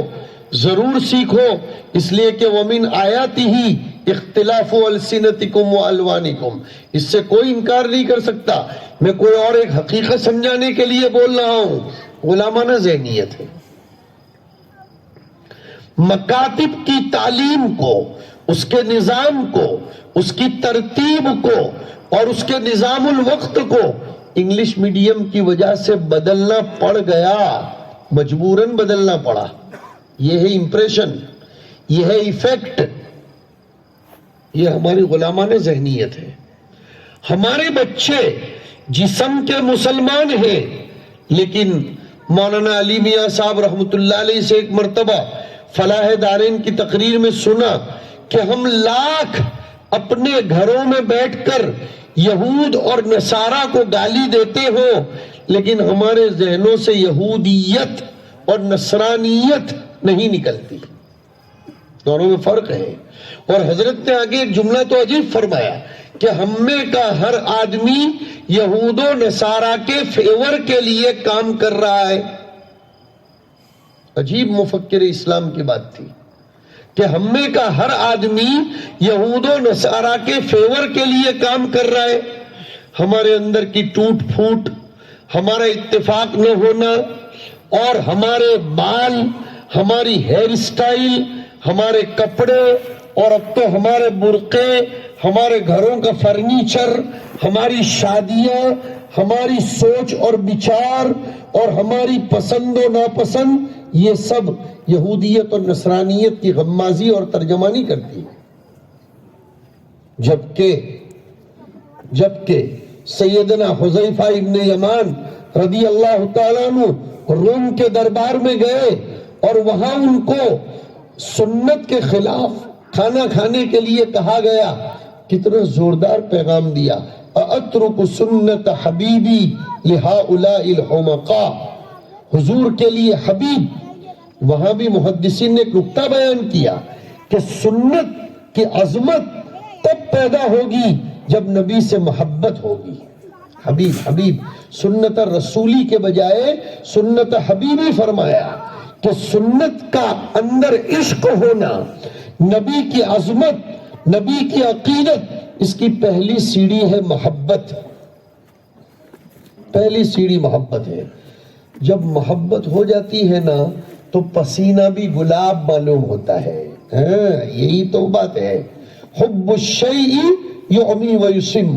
ضرور سیکھو، اس لیے کہ وَمِنْ آیَاتِهِ اختلاف السنتکم والوانکم، اس سے کوئی انکار نہیں کر سکتا۔ میں کوئی اور ایک حقیقت سمجھانے کے لیے بول رہا ہوں، غلامانہ ذہنیت ہے۔ مکاتب کی تعلیم کو، اس کے نظام کو، اس کی ترتیب کو اور اس کے نظام الوقت کو انگلش میڈیم کی وجہ سے بدلنا پڑ گیا، مجبوراً بدلنا پڑا۔ یہ ہے امپریشن، یہ ہے ایفیکٹ، یہ ہماری غلامانہ ذہنیت ہے۔ ہمارے بچے جسم کے مسلمان ہیں، لیکن مولانا علی میاں صاحب رحمۃ اللہ علیہ سے ایک مرتبہ فلاح دارین کی تقریر میں سنا کہ ہم لاکھ اپنے گھروں میں بیٹھ کر یہود اور نصارہ کو گالی دیتے ہو، لیکن ہمارے ذہنوں سے یہودیت اور نصرانیت نہیں نکلتی، دونوں میں فرق ہے۔ اور حضرت نے آگے ایک جملہ تو عجیب فرمایا کہ ہم میں کا ہر آدمی یہود و نصارہ کے فیور کے لیے کام کر رہا ہے۔ عجیب مفکر اسلام کی بات تھی کہ ہم میں کا ہر آدمی یہود و نصارہ کے فیور کے لیے کام کر رہا ہے۔ ہمارے اندر کی ٹوٹ پھوٹ، ہمارا اتفاق نہ ہونا، اور ہمارے بال، ہماری ہیئر سٹائل، ہمارے کپڑے، اور اب تو ہمارے برقعے، ہمارے گھروں کا فرنیچر، ہماری شادیاں، ہماری سوچ اور بچار اور ہماری پسند و ناپسند، یہ سب یہودیت اور نصرانیت کی غمازی اور ترجمانی کرتی ہے۔ جبکہ سیدنا حذیفہ ابن یمان رضی اللہ تعالیٰ عنہ روم کے دربار میں گئے اور وہاں ان کو سنت کے خلاف کھانا کھانے کے لیے کہا گیا، کتنا زوردار پیغام دیا، اَأَتْرُكُ سُنَّةَ حَبِيبِي لِهَؤُلَاءِ الْحُمَقَاءِ، حضور کے لیے حبیب۔ وہاں بھی محدثین نے ایک نکتہ بیان کیا کہ سنت کی عظمت تب پیدا ہوگی جب نبی سے محبت ہوگی۔ حبیب سنت رسولی کے بجائے سنت حبیبی فرمایا کہ سنت کا اندر عشق ہونا، نبی کی عظمت، نبی کی عقیدت، اس کی پہلی سیڑھی ہے محبت، پہلی سیڑھی محبت ہے۔ جب محبت ہو جاتی ہے نا تو پسینہ بھی گلاب معلوم ہوتا ہے۔ یہی تو بات ہے، حب الشیء یعمی ویسم،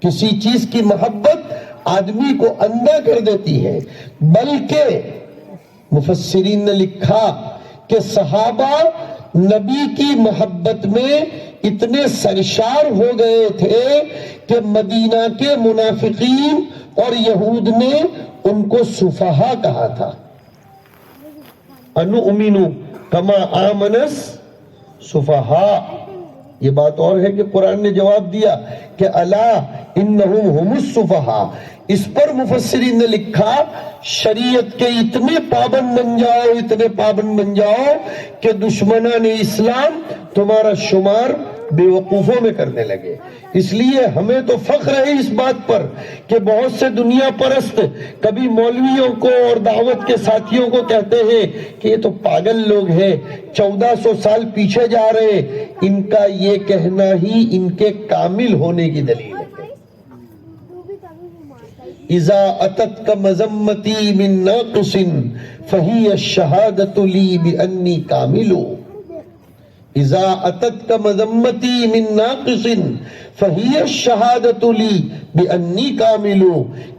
کسی چیز کی محبت آدمی کو اندھا کر دیتی ہے۔ بلکہ مفسرین نے لکھا کہ صحابہ نبی کی محبت میں اتنے سرشار ہو گئے تھے کہ مدینہ کے منافقین اور یہود نے ان کو سفہا کہا تھا۔ انؤمن کما آمنس سفہا، یہ بات اور ہے کہ قرآن نے جواب دیا کہ الا انہم ہم السفہا۔ اس پر مفسرین نے لکھا شریعت کے اتنے پابند بن جاؤ، اتنے پابند بن جاؤ کہ دشمنان اسلام تمہارا شمار بے وقوفوں میں کرنے لگے۔ اس لیے ہمیں تو فخر ہے اس بات پر کہ بہت سے دنیا پرست کبھی مولویوں کو اور دعوت کے ساتھیوں کو کہتے ہیں کہ یہ تو پاگل لوگ ہیں، 1400 سال پیچھے جا رہے۔ ان کا یہ کہنا ہی ان کے کامل ہونے کی دلیل ہے۔ اذا اتتک مذمتی من ناقص فہی الشہادۃ لی بانی کامل، اذا اتتک مذمتی من ناقص فہی الشہادۃ لی بانی کامل،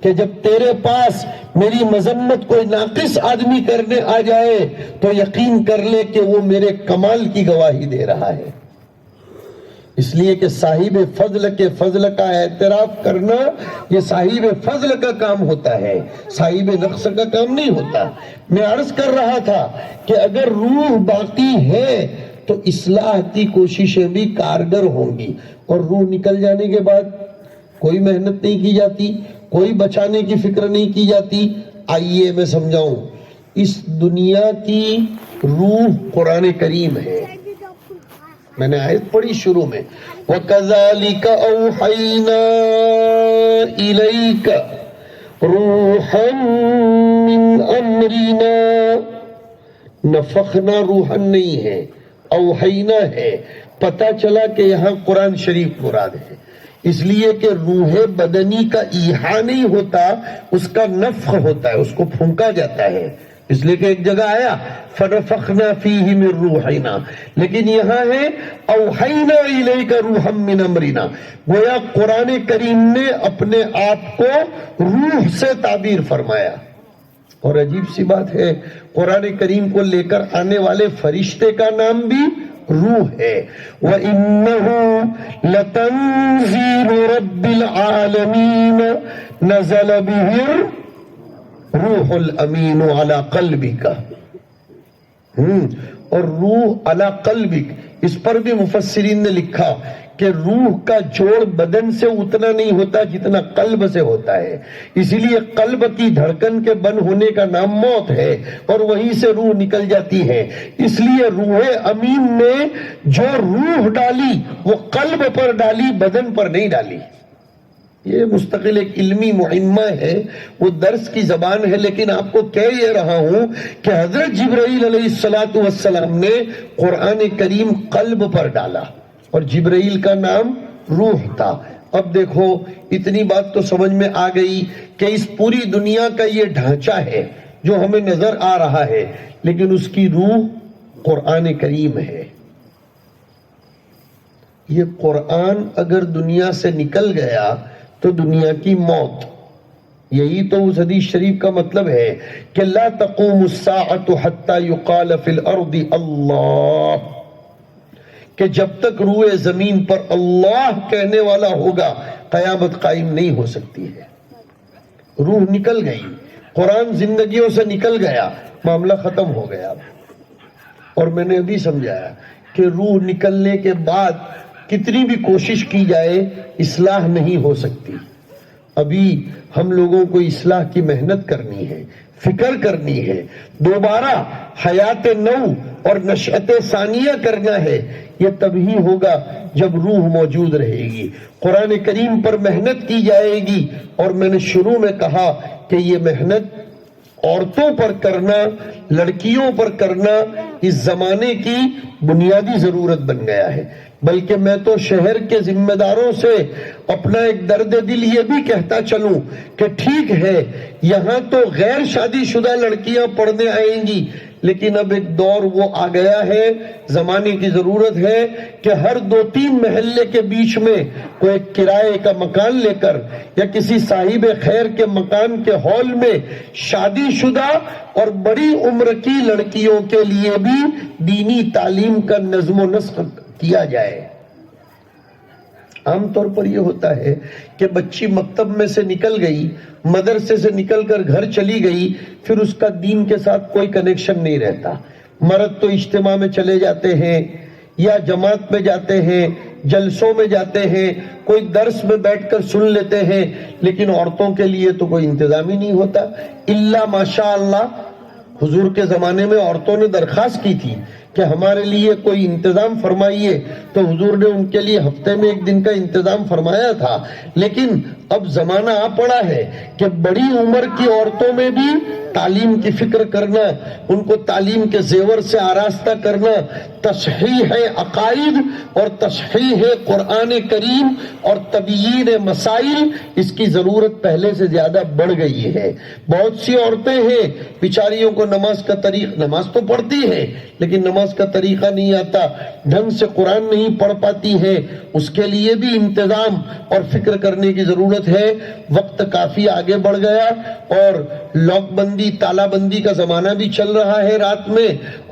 کہ جب تیرے پاس میری مذمت کوئی ناقص آدمی کرنے آ جائے تو یقین کر لے کہ وہ میرے کمال کی گواہی دے رہا ہے۔ اس لیے کہ صاحب فضل کے فضل کا اعتراف کرنا یہ صاحب فضل کا کام ہوتا ہے، صاحب نقص کا کام نہیں ہوتا۔ میں عرض کر رہا تھا کہ اگر روح باقی ہے تو اصلاح کی کوششیں بھی کارگر ہوں گی، اور روح نکل جانے کے بعد کوئی محنت نہیں کی جاتی، کوئی بچانے کی فکر نہیں کی جاتی۔ آئیے میں سمجھاؤں، اس دنیا کی روح قرآن کریم ہے۔ میں نے آیت پڑھی شروع میں، وَكَذَلِكَ أَوْحَيْنَا إِلَيْكَ روحا من امرنا، نفخنا روحن نہیں ہے، اوحینا ہے. پتا چلا کہ یہاں قرآن شریف مراد ہے، اس لیے کہ روح بدنی کا ایحا نہیں ہوتا، اس کا نفخ ہوتا ہے، اس کو پھونکا جاتا ہے. اس لیے کہ ایک جگہ آیا فنفخنا فیہ من روحنا، لیکن یہاں ہے اوحینا الیک روحا من امرنا. گویا قرآن کریم نے اپنے آپ کو روح سے تعبیر فرمایا. اور عجیب سی بات ہے، قرآن کریم کو لے کر آنے والے فرشتے کا نام بھی روح ہے. وَإِنَّهُ لَتَنزِيلُ رَبِّ الْعَالَمِينَ نَزَلَ بِهِ روح الامین علی قلبک. اور روح علی قلبک، اس پر بھی مفسرین نے لکھا کہ روح کا جوڑ بدن سے اتنا نہیں ہوتا جتنا قلب سے ہوتا ہے، اسی لیے قلب کی دھڑکن کے بند ہونے کا نام موت ہے، اور وہیں سے روح نکل جاتی ہے. اس لیے روح امین نے جو روح ڈالی وہ قلب پر ڈالی، بدن پر نہیں ڈالی. یہ مستقل ایک علمی معمہ ہے، وہ درس کی زبان ہے، لیکن آپ کو کہہ یہ رہا ہوں کہ حضرت جبرائیل علیہ السلام نے قرآن کریم قلب پر ڈالا، اور جبرائیل کا نام روح تھا. اب دیکھو اتنی بات تو سمجھ میں آ گئی کہ اس پوری دنیا کا یہ ڈھانچہ ہے جو ہمیں نظر آ رہا ہے، لیکن اس کی روح قرآن کریم ہے. یہ قرآن اگر دنیا سے نکل گیا تو دنیا کی موت. یہی تو اس حدیث شریف کا مطلب ہے کہ لا تقوم الساعة حتى يقال في الارض اللہ، کہ جب تک روح زمین پر اللہ کہنے والا ہوگا قیامت قائم نہیں ہو سکتی ہے. روح نکل گئی، قرآن زندگیوں سے نکل گیا، معاملہ ختم ہو گیا. اور میں نے ابھی سمجھایا کہ روح نکلنے کے بعد کتنی بھی کوشش کی جائے اصلاح نہیں ہو سکتی. ابھی ہم لوگوں کو اصلاح کی محنت کرنی ہے، فکر کرنی ہے، دوبارہ حیات نو اور نشأت ثانیہ کرنا ہے. یہ تبھی ہوگا جب روح موجود رہے گی، قرآن کریم پر محنت کی جائے گی. اور میں نے شروع میں کہا کہ یہ محنت عورتوں پر کرنا، لڑکیوں پر کرنا اس زمانے کی بنیادی ضرورت بن گیا ہے. بلکہ میں تو شہر کے ذمہ داروں سے اپنا ایک درد دل یہ بھی کہتا چلوں کہ ٹھیک ہے یہاں تو غیر شادی شدہ لڑکیاں پڑھنے آئیں گی، لیکن اب ایک دور وہ آ گیا ہے، زمانے کی ضرورت ہے کہ ہر 2-3 محلے کے بیچ میں کوئی ایک کرائے کا مکان لے کر یا کسی صاحب خیر کے مکان کے ہال میں شادی شدہ اور بڑی عمر کی لڑکیوں کے لیے بھی دینی تعلیم کا نظم و نسق کیا جائے. عام طور پر یہ ہوتا ہے کہ بچی مکتب میں سے نکل گئی، مدرسے سے نکل کر گھر چلی گئی، پھر اس کا دین کے ساتھ کوئی کنیکشن نہیں رہتا. مرد تو اجتماع میں چلے جاتے ہیں یا جماعت میں جاتے ہیں، جلسوں میں جاتے ہیں، کوئی درس میں بیٹھ کر سن لیتے ہیں، لیکن عورتوں کے لیے تو کوئی انتظام ہی نہیں ہوتا. الا ماشاء اللہ حضور کے زمانے میں عورتوں نے درخواست کی تھی کہ ہمارے لیے کوئی انتظام فرمائیے، تو حضور نے ان کے لیے ہفتے میں 1 دن کا انتظام فرمایا تھا. لیکن اب زمانہ آ پڑا ہے کہ بڑی عمر کی عورتوں میں بھی تعلیم کی فکر کرنا، ان کو تعلیم کے زیور سے آراستہ کرنا، تصحیح عقائد اور تصحیح قرآن کریم اور تبیین مسائل، اس کی ضرورت پہلے سے زیادہ بڑھ گئی ہے. بہت سی عورتیں ہیں بیچاریوں کو نماز تو پڑھتی ہیں لیکن نماز کا طریقہ نہیں آتا، ڈھنگ سے قرآن نہیں پڑھ پاتی ہے. اس کے لیے بھی انتظام اور فکر کرنے کی ضرورت ہے. وقت کافی آگے بڑھ گیا اور لاک بندی، تالا بندی کا زمانہ بھی چل رہا ہے رات میں،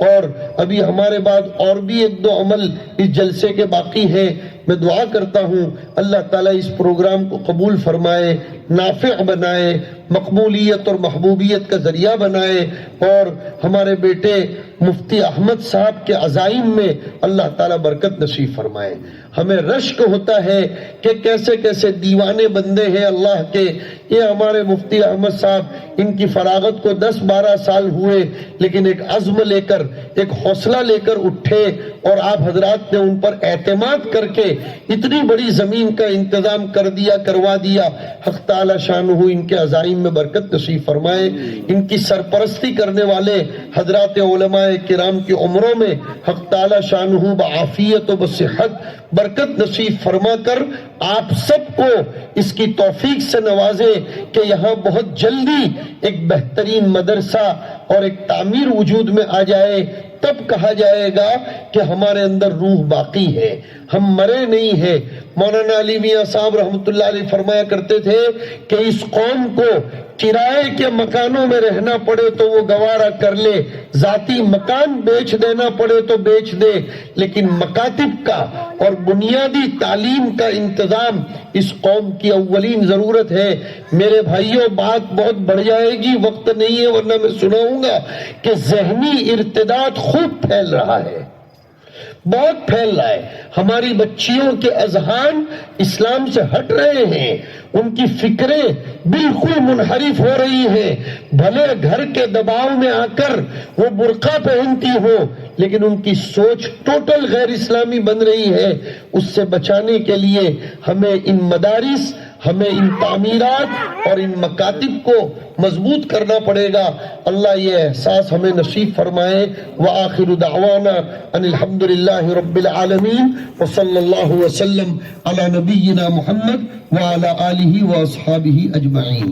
اور ابھی ہمارے بعد اور بھی 1-2 عمل اس جلسے کے باقی ہیں. میں دعا کرتا ہوں اللہ تعالیٰ اس پروگرام کو قبول فرمائے، نافع بنائے، مقبولیت اور محبوبیت کا ذریعہ بنائے، اور ہمارے بیٹے مفتی احمد صاحب کے عزائم میں اللہ تعالیٰ برکت نصیب فرمائے. ہمیں رشک ہوتا ہے کہ کیسے کیسے دیوانے بندے ہیں اللہ کے. یہ ہمارے مفتی احمد صاحب، ان کی فراغت کو 10-12 سال ہوئے، لیکن ایک عزم لے کر، ایک حوصلہ لے کر اٹھے، اور آپ حضرات نے ان پر اعتماد کر کے اتنی بڑی زمین کا انتظام کروا دیا. حق تعالی شانہ ان کے عزائم تعلیم میں برکت نصیب فرمائے، ان کی سرپرستی کرنے والے حضرات علماء کرام کی عمروں میں حق تعالی شانہ بعافیت و بصحت برکت نصیب فرما کر آپ سب کو اس کی توفیق سے نوازے کہ یہاں بہت جلدی ایک بہترین مدرسہ اور ایک تعمیر وجود میں آ جائے، تب کہا جائے گا کہ ہمارے اندر روح باقی ہے، ہم مرے نہیں ہیں۔ مولانا علی میاں صاحب رحمۃ اللہ علیہ فرمایا کرتے تھے کہ اس قوم کو کرائے کے مکانوں میں رہنا پڑے تو وہ گوارا کر لے، ذاتی مکان بیچ دینا پڑے تو بیچ دے، لیکن مکاتب کا اور بنیادی تعلیم کا انتظام اس قوم کی اولین ضرورت ہے۔ میرے بھائیوں، بات بہت بڑھ جائے گی، وقت نہیں ہے ورنہ میں سناؤں گا کہ ذہنی ارتداد خوب پھیل رہا ہے، بہت پھیل رہا ہے۔ ہماری بچیوں کے اذہان اسلام سے ہٹ رہے ہیں، ان کی فکریں بالکل منحرف ہو رہی ہیں، بھلے گھر کے دباؤ میں آ کر وہ برقع پہنتی ہو لیکن ان کی سوچ ٹوٹل غیر اسلامی بن رہی ہے۔ اس سے بچانے کے لیے ہمیں ان مدارس، ہمیں ان تعمیرات اور ان مکاتب کو مضبوط کرنا پڑے گا۔ اللہ یہ احساس ہمیں نصیب فرمائے۔ وآخر دعوانا ان الحمدللہ رب العالمین وصلی اللہ وسلم علی نبینا محمد وعلی آلہ واصحابہ اجمعین۔